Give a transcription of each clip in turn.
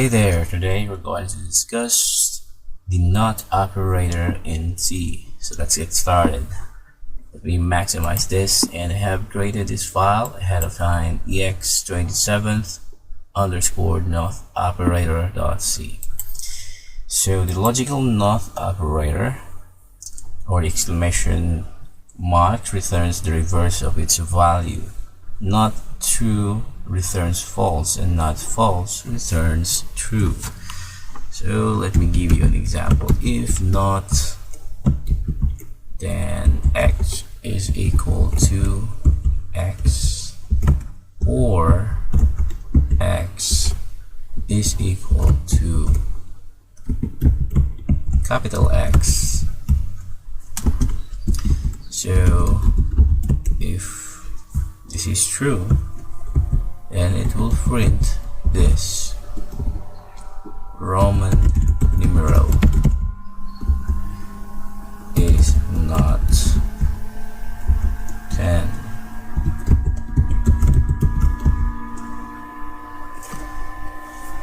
Hey there, today we're going to discuss the NOT operator in C. So let's get started. Let me maximize this, and I have created this file ahead of time, ex27th underscore NOT operator.c. So the logical NOT operator, or the exclamation mark, returns the reverse of its value. Not true returns false, and not false returns true. So let me give you an example. If not, then x is equal to x, or x is equal to capital X. So if this is true, then it will print this Roman numeral is not 10.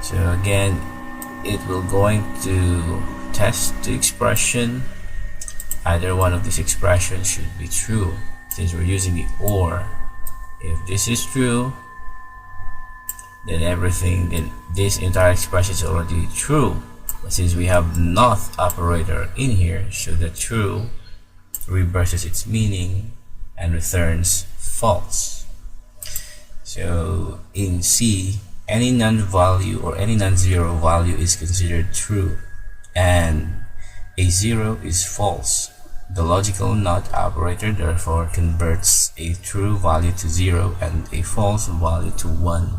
So again, it will going to test the expression. Either one of these expressions should be true, since we're using the OR. If this is true, then this entire expression is already true. But since we have the NOT operator in here, so the true reverses its meaning and returns false. So in C, any non-value or any non-zero value is considered true, and a zero is false. The logical NOT operator therefore converts a true value to 0 and a false value to 1.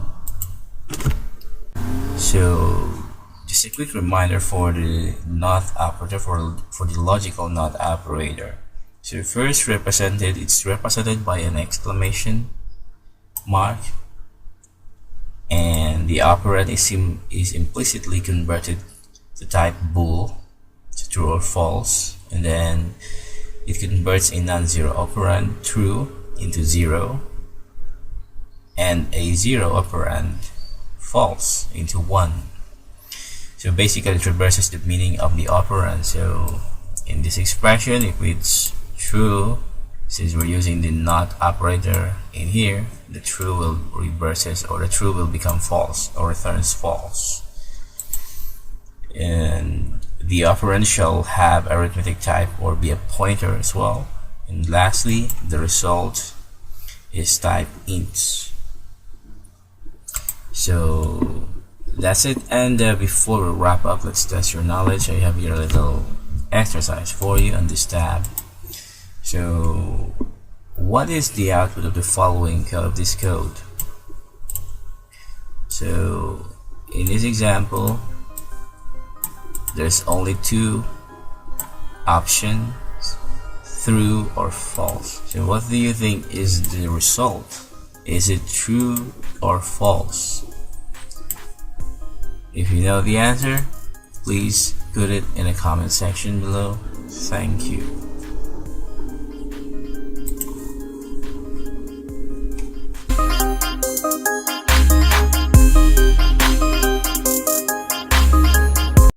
So just a quick reminder for the NOT operator, for the logical NOT operator. So first it's represented by an exclamation mark, and the operand is implicitly converted to type bool, to true or false, and then it converts a non-zero operand, true, into 0, and a 0 operand, false, into 1. So basically it reverses the meaning of the operand. So in this expression, if it's true, since we're using the NOT operator in here, the true will reverses, or the true will become false or returns false. And the operand shall have arithmetic type or be a pointer as well. And lastly, the result is type int. So that's it. And before we wrap up, let's test your knowledge. I have here a little exercise for you on this tab. So what is the output of the following this code? So in this example, there's only two options, true or false. So what do you think is the result? Is it true or false? If you know the answer, please put it in the comment section below. Thank you.